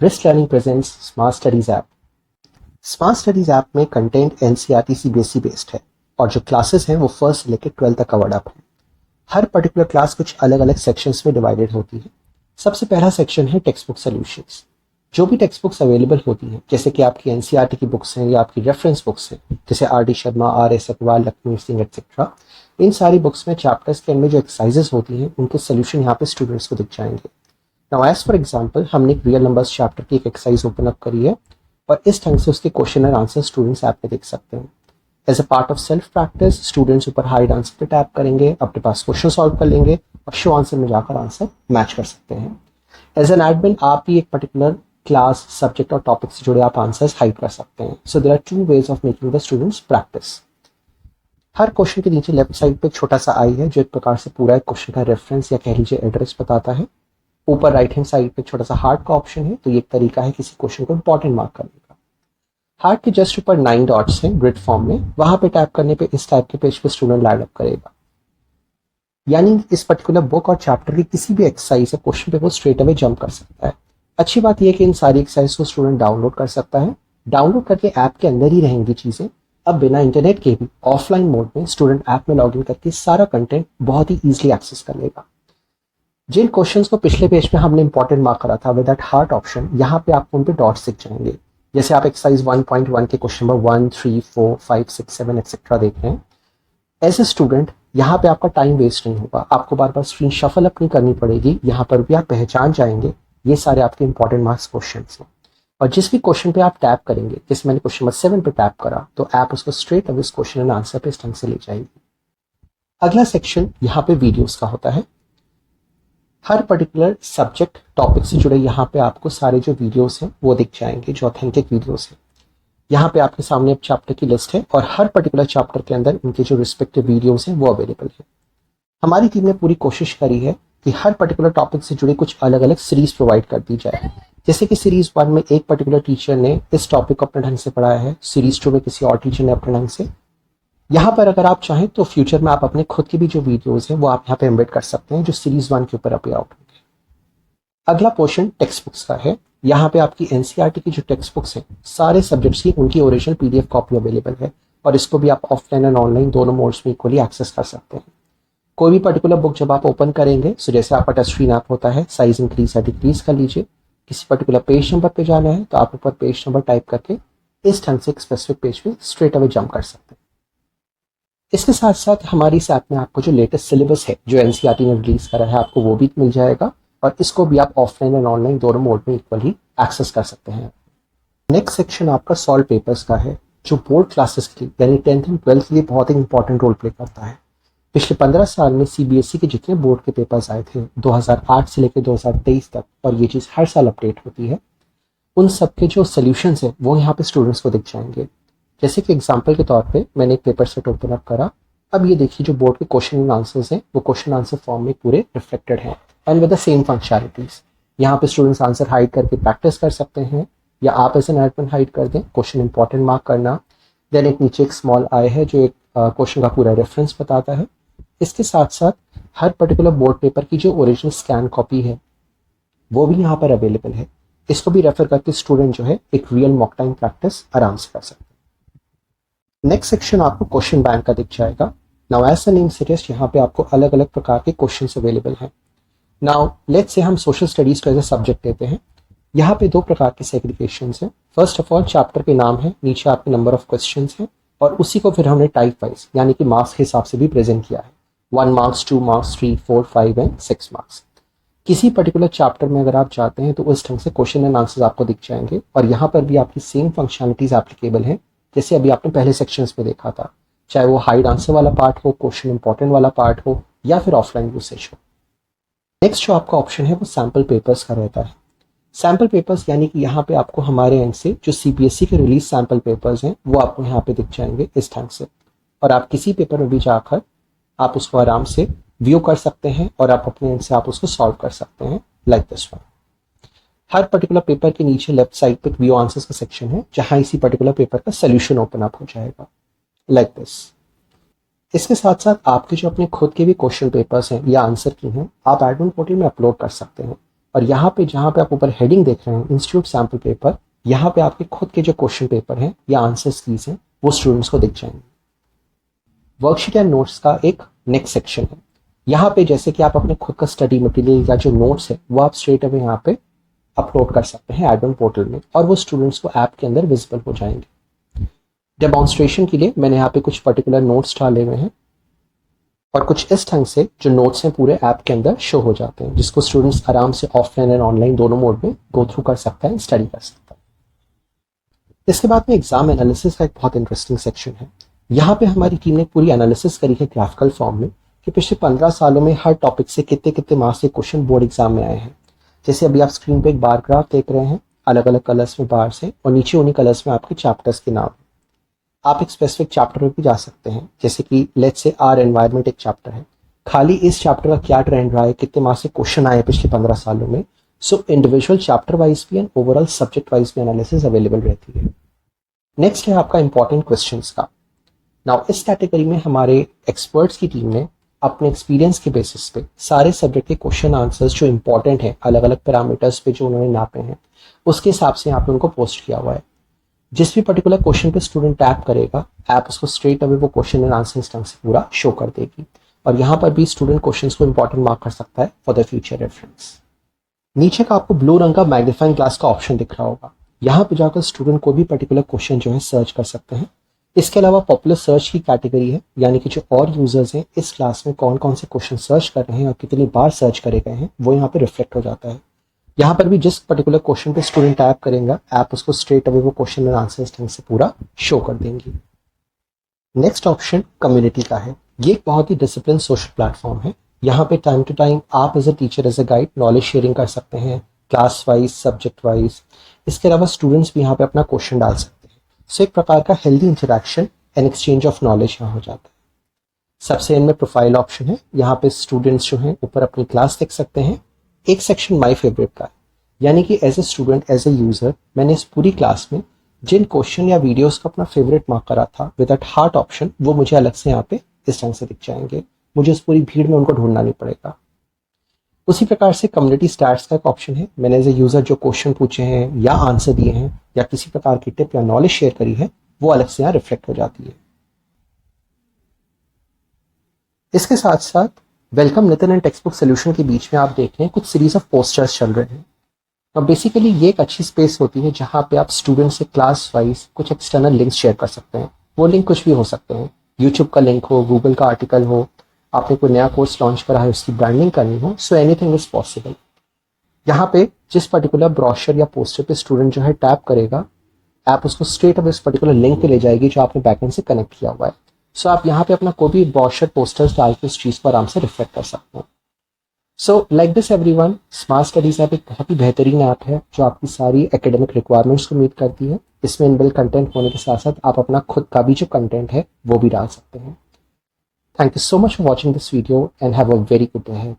Breast learning presents smart studies app. Smart studies app में content NCERT CBSE based है और जो classes हैं वो फर्स्ट से लेकर 12 तक कवर्ड अप है। हर पर्टिकुलर क्लास कुछ अलग अलग सेक्शंस में डिवाइडेड होती है। सबसे पहला सेक्शन है टेक्स्ट बुक सॉल्यूशंस। जो भी टेक्स्ट बुक्स अवेलेबल होती हैं, जैसे कि आपकी एनसीईआरटी की बुक्स हैं या आपकी रेफरेंस बुक्स हैं, जैसे R D. Sharma, R S. Agarwal, Lakshmi Singh etcetera, इन सारी बुक्स में चैप्टर्स के अंदर जो एक्सरसाइजेस होती हैं उनके सोल्यूशन यहाँ पे स्टूडेंट्स को दिख जाएंगे। नाउ एज फॉर एग्जांपल, हमने एक रियल नंबर्स चैप्टर की एक एक्सरसाइज ओपन अप करी है और इस ढंग से उसके question and answer students app में देख सकते हैं। As a part of self practice students ऊपर हाइड आंसर पे टैप करेंगे, अपने पास क्वेश्चन सॉल्व कर लेंगे और शो आंसर में जाकर आंसर मैच कर सकते हैं। एज एन एडमिन आप भी एक पर्टिकुलर क्लास, सब्जेक्ट और टॉपिक से जुड़े आप आंसर्स हाइड कर सकते हैं। So there are 2 ways of making the students practice. हर क्वेश्चन के नीचे लेफ्ट साइड पे एक छोटा सा आई है जो एक प्रकार से पूरा एक क्वेश्चन का रेफरेंस या कह लीजिए एड्रेस बताता है। ऊपर राइट हैंड साइड पे छोटा सा हार्ट का ऑप्शन है, तो ये एक तरीका है किसी क्वेश्चन को इंपॉर्टेंट मार्क करने का। हार्ट के जस्ट ऊपर 9 डॉट्स हैं ग्रिड फॉर्म में, वहां पे टैप करने पे इस टाइप के पेज पे स्टूडेंट लैंड अप करेगा। यानी इस पर्टिकुलर बुक और चैप्टर की किसी भी एक्सरसाइज या क्वेश्चन पे वो स्ट्रेट अवे जंप कर सकता है। अच्छी बात यह है कि इन सारी एक्सरसाइज को स्टूडेंट डाउनलोड कर सकता है। डाउनलोड करके ऐप के अंदर ही रहेंगी चीजें। अब बिना इंटरनेट के भी ऑफलाइन मोड में स्टूडेंट ऐप में लॉग इन करके सारा कंटेंट बहुत ही ईजिली एक्सेस कर लेगा। जिन क्वेश्चंस को पिछले पेज में हमने इंपॉर्टेंट मार्क करा था विद दैट हार्ट ऑप्शन, यहाँ पे आपको उन पे डॉट्स दिख जाएंगे। जैसे आप एक्सरसाइज 1.1 के क्वेश्चन नंबर 1, 3, 4, 5, 6, 7 एक्सेट्रा देख रहे हैं। एज ए स्टूडेंट यहाँ पे आपका टाइम वेस्ट नहीं होगा, आपको बार बार स्क्रीन शफल अपनी करनी पड़ेगी। यहाँ पर भी आप पहचान जाएंगे ये सारे आपके इंपॉर्टेंट मार्क्स क्वेश्चन हैं। और जिस भी क्वेश्चन पे आप टैप करेंगे, जैसे मैंने क्वेश्चन नंबर 7 पे टैप करा, तो ऐप उसको स्ट्रेट अवे इस क्वेश्चन एंड आंसर पे इस ढंग से ले जाएगी। अगला सेक्शन यहाँ पे वीडियोस का होता है। हर पर्टिकुलर सब्जेक्ट टॉपिक से जुड़े यहाँ पे आपको सारे जो वीडियोस हैं वो दिख जाएंगे, जो ऑथेंटिक वीडियोस हैं। यहाँ पे आपके सामने अब चैप्टर की लिस्ट है और हर पर्टिकुलर चैप्टर के अंदर उनके जो रिस्पेक्टिव वीडियोस हैं वो अवेलेबल है। हमारी टीम ने पूरी कोशिश करी है कि हर पर्टिकुलर टॉपिक से जुड़ी कुछ अलग अलग सीरीज प्रोवाइड कर दी जाए। जैसे कि सीरीज 1 में एक पर्टिकुलर टीचर ने इस टॉपिक को अपने ढंग से पढ़ाया है, सीरीज 2 में किसी और टीचर ने अपने ढंग से। यहाँ पर अगर आप चाहें तो फ्यूचर में आप अपने खुद की भी जो वीडियोस हैं वो आप यहाँ पे एम्बेड कर सकते हैं, जो सीरीज 1 के ऊपर अपीयर आउट होंगे। अगला पोर्शन टेक्स्ट बुक्स का है। यहाँ पे आपकी एनसीईआरटी की जो टेक्स्ट बुक्स हैं सारे सब्जेक्ट्स की उनकी ओरिजिनल पीडीएफ कॉपी अवेलेबल है और इसको भी आप ऑफलाइन एंड ऑनलाइन दोनों मोड्स में इक्वली एक्सेस कर सकते हैं। कोई भी पर्टिकुलर बुक जब आप ओपन करेंगे, सो जैसे आपका टच स्क्रीन ऐप होता है, साइज इंक्रीज या डिक्रीज कर लीजिए। किसी पर्टिकुलर पेज नंबर पे जाना है तो आप ऊपर पेज नंबर टाइप करके इस ढंग से एक स्पेसिफिक पेज पे स्ट्रेट अवे जंप कर सकते हैं। इसके साथ साथ हमारी इस ऐप में आपको जो लेटेस्ट सिलेबस है जो एनसीईआरटी ने रिलीज करा है आपको वो भी मिल जाएगा और इसको भी आप ऑफलाइन एंड ऑनलाइन दोनों मोड में इक्वली एक्सेस कर सकते हैं। नेक्स्ट सेक्शन आपका सॉल्व पेपर्स का है, जो बोर्ड क्लासेस के लिए यानी 10th एंड 12th के लिए बहुत ही इंपॉर्टेंट रोल प्ले करता है। पिछले 15 साल में सीबीएसई के जितने बोर्ड के पेपर्स आए थे 2008 से लेकर 2023 तक, और ये चीज़ हर साल अपडेट होती है, उन सब के जो सोल्यूशंस हैं वो यहाँ पे स्टूडेंट्स को दिख जाएंगे। जैसे कि एग्जाम्पल के तौर पे मैंने एक पेपर सेट ओपन अप करा। अब ये देखिए जो बोर्ड के क्वेश्चन एंड आंसर्स हैं वो क्वेश्चन आंसर फॉर्म में पूरे रिफ्लेक्टेड हैं and with the same functionalities. यहाँ पे स्टूडेंट्स आंसर हाइड करके प्रैक्टिस कर सकते हैं या आप एज एन एडमिन हाइड कर दें, क्वेश्चन इंपॉर्टेंट मार्क करना। देन एक नीचे एक स्मॉल आई है जो एक क्वेश्चन का पूरा रेफरेंस बताता है। इसके साथ साथ हर पर्टिकुलर बोर्ड पेपर की जो ओरिजिनल स्कैन कॉपी है वो भी यहाँ पर अवेलेबल है। इसको भी रेफर करके स्टूडेंट जो है एक रियल मॉक टाइम प्रैक्टिस आराम से कर सकते हैं। नेक्स्ट सेक्शन आपको क्वेश्चन बैंक का दिख जाएगा। Now as the name suggest, यहाँ पे आपको अलग अलग प्रकार के क्वेश्चंस अवेलेबल हैं। नाउ लेट्स से हम सोशल स्टडीज को एज ए सब्जेक्ट लेते हैं। यहाँ पे 2 प्रकार के सेग्रीगेशंस हैं। फर्स्ट ऑफ ऑल चैप्टर के नाम है, नीचे आपके नंबर ऑफ क्वेश्चंस हैं और उसी को फिर हमने टाइप वाइज यानी कि मार्क्स के हिसाब से भी प्रेजेंट किया है। 1 मार्क्स, 2 मार्क्स, 3, 4, 5 एंड 6 मार्क्स। किसी पर्टिकुलर चैप्टर में अगर आप जाते हैं तो उस ढंग से क्वेश्चन एंड आंसर्स आपको दिख जाएंगे और यहाँ पर भी आपकी सेम फंक्शनलिटीज एप्लीकेबल हैं जैसे अभी आपने पहले सेक्शंस में देखा था, चाहे वो हाइड आंसर वाला पार्ट हो, क्वेश्चन इंपॉर्टेंट वाला पार्ट हो या फिर ऑफलाइन यूसेज हो। नेक्स्ट जो आपका ऑप्शन है वो सैम्पल पेपर्स का रहता है। सैम्पल पेपर्स यानी कि यहाँ पे आपको हमारे एंड से जो सीबीएसई के रिलीज सैम्पल पेपर्स हैं वो आपको यहाँ पे दिख जाएंगे इस ढंग से, और आप किसी पेपर में भी जाकर आप उसको आराम से व्यू कर सकते हैं और आप अपने एंड से आप उसको सॉल्व कर सकते हैं like this one. Her particular paper के नीचे लेफ्ट साइड पे व्यू आंसर्स का सेक्शन है जहां इसी पर्टिकुलर पेपर का सोल्यूशन ओपन अप हो जाएगा लाइक दिस। इसके साथ साथ आपके जो अपने खुद के भी क्वेश्चन पेपर्स हैं या आंसर की हैं, आप एडमिन पोर्टल में अपलोड कर सकते हैं। और यहाँ पे जहाँ पे आप ऊपर हेडिंग देख रहे हैं इंस्टीट्यूट सैम्पल पेपर, यहाँ पे आपके खुद के जो क्वेश्चन पेपर हैं या आंसर्स कीज हैं वो स्टूडेंट्स को दिख जाएंगे। वर्कशीट एंड नोट्स का एक नेक्स्ट सेक्शन है। यहाँ पे जैसे कि आप अपने खुद का स्टडी मटेरियल या जो नोट्स है वो आप स्ट्रेट अवे यहाँ पे अपलोड कर सकते हैं एडमिन पोर्टल में, और वो स्टूडेंट्स को ऐप के अंदर विजिबल हो जाएंगे। डेमोन्स्ट्रेशन के लिए मैंने यहाँ पे कुछ पर्टिकुलर नोट्स डाले हुए हैं, और कुछ इस ढंग से जो नोट्स हैं पूरे ऐप के अंदर शो हो जाते हैं, जिसको स्टूडेंट्स आराम से ऑफलाइन एंड ऑनलाइन दोनों मोड में गो थ्रू कर सकता है, स्टडी कर सकता है। इसके बाद में एग्जाम एनालिसिस का एक बहुत इंटरेस्टिंग सेक्शन है। यहाँ पे हमारी टीम ने पूरी एनालिसिस करी है ग्राफिकल फॉर्म में कि पिछले 15 सालों में हर टॉपिक से कितने कितने मार्क्स के क्वेश्चन बोर्ड एग्जाम में आए हैं। जैसे अभी आप स्क्रीन पे एक बार ग्राफ देख रहे हैं, अलग अलग कलर्स में बार्स हैं, और नीचे उन्हीं कलर्स में आपके चैप्टर्स के नाम। आप एक स्पेसिफिक चैप्टर में भी जा सकते हैं, जैसे कि लेट्स से आर एनवायरनमेंट एक चैप्टर है, खाली इस चैप्टर का क्या ट्रेंड रहा है, कितने मार्क्स से क्वेश्चन आए पिछले 15 सालों में। सो इंडिविजुअल चैप्टर वाइज भी एंड ओवरऑल सब्जेक्ट वाइज भी एनालिसिस अवेलेबल रहती है। नेक्स्ट है आपका इंपॉर्टेंट क्वेश्चंस का। नाउ इस कैटेगरी में हमारे एक्सपर्ट्स की टीम ने अपने एक्सपीरियंस के बेसिस पे सारे सब्जेक्ट के क्वेश्चन आंसर्स जो इंपॉर्टेंट हैं, अलग अलग पैरामीटर्स पे जो उन्होंने नापे हैं, उसके हिसाब से यहाँ पे उनको पोस्ट किया हुआ है। जिस भी पर्टिकुलर क्वेश्चन पे स्टूडेंट टैप करेगा, ऐप उसको स्ट्रेट अवे वो क्वेश्चन एंड आंसर इस ढंग से पूरा शो कर देगी, और यहाँ पर भी स्टूडेंट क्वेश्चंस को इंपॉर्टेंट मार्क कर सकता है फॉर द फ्यूचर रेफरेंस। नीचे का आपको ब्लू रंग का मैग्नीफाइंग ग्लास का ऑप्शन दिख रहा होगा, यहाँ पे जाकर स्टूडेंट को भी पर्टिकुलर क्वेश्चन जो है सर्च कर सकते हैं। इसके अलावा पॉपुलर सर्च की कैटेगरी है, यानी कि जो और यूजर्स हैं इस क्लास में कौन कौन से क्वेश्चन सर्च कर रहे हैं और कितनी बार सर्च करे गए हैं, वो यहाँ पे रिफ्लेक्ट हो जाता है। यहाँ पर भी जिस पर्टिकुलर क्वेश्चन पे स्टूडेंट टाइप करेगा, ऐप उसको स्ट्रेट अवे वो क्वेश्चन एंड आंसर ढंग से पूरा शो कर देंगी। नेक्स्ट ऑप्शन कम्युनिटी का है। ये एक बहुत ही डिसिप्लिन सोशल प्लेटफॉर्म है। यहाँ पे टाइम टू टाइम आप as a teacher, as a guide knowledge sharing कर सकते हैं, क्लास वाइज, सब्जेक्ट वाइज। इसके अलावा स्टूडेंट्स भी यहाँ पे अपना क्वेश्चन डाल सकते हैं। सो एक प्रकार का healthy interaction and exchange of knowledge यहाँ हो जाता है। सबसे एंड में प्रोफाइल ऑप्शन है। यहाँ पे स्टूडेंट्स जो हैं ऊपर अपनी क्लास देख सकते हैं। एक सेक्शन माय फेवरेट का है, यानी कि as a student, as a user, मैंने इस पूरी क्लास में जिन क्वेश्चन या वीडियोस को अपना फेवरेट मार्क करा था विद दैट हार्ट ऑप्शन, वो मुझे अलग से यहाँ पे इस ढंग से दिख जाएंगे। मुझे उस पूरी भीड़ में उनको ढूंढना नहीं पड़ेगा। उसी प्रकार से कम्युनिटी स्टैट्स का एक ऑप्शन है। मैंने एज ए यूजर जो क्वेश्चन पूछे हैं या आंसर दिए हैं या किसी प्रकार की टिप या नॉलेज शेयर करी है, वो अलग से यहाँ रिफ्लेक्ट हो जाती है। इसके साथ साथ welcome Nitin and text book solution के बीच में आप देख रहे हैं कुछ सीरीज ऑफ पोस्टर्स चल रहे हैं। अब बेसिकली ये एक अच्छी स्पेस होती है जहां पे आप स्टूडेंट से क्लास वाइज कुछ एक्सटर्नल लिंक्स शेयर कर सकते हैं। वो लिंक कुछ भी हो सकते हैं, यूट्यूब का लिंक हो, गूगल का आर्टिकल हो, आपने कोई नया कोर्स लॉन्च करा है उसकी ब्रांडिंग करनी हो, सो एनीथिंग इज पॉसिबल। यहाँ पे जिस पर्टिकुलर ब्रोशर या पोस्टर पे स्टूडेंट जो है टैप करेगा, ऐप उसको स्ट्रेट अप इस पर्टिकुलर लिंक पे ले जाएगी जो आपने बैकएंड से कनेक्ट किया हुआ है। सो आप यहाँ पे अपना कोई भी ब्रोशर, पोस्टर्स डाल के उस चीज को आराम से रिफ्लेक्ट कर सकते हैं। So like this everyone, smart studies app एक बहुत ही बेहतरीन ऐप है जो आपकी सारी एकेडमिक रिक्वायरमेंट्स को मीट करती है। इसमें इनबिल्ट कंटेंट होने के साथ साथ आप अपना खुद का भी जो कंटेंट है वो भी डाल सकते हैं। Thank you so much for watching this video and have a very good day ahead.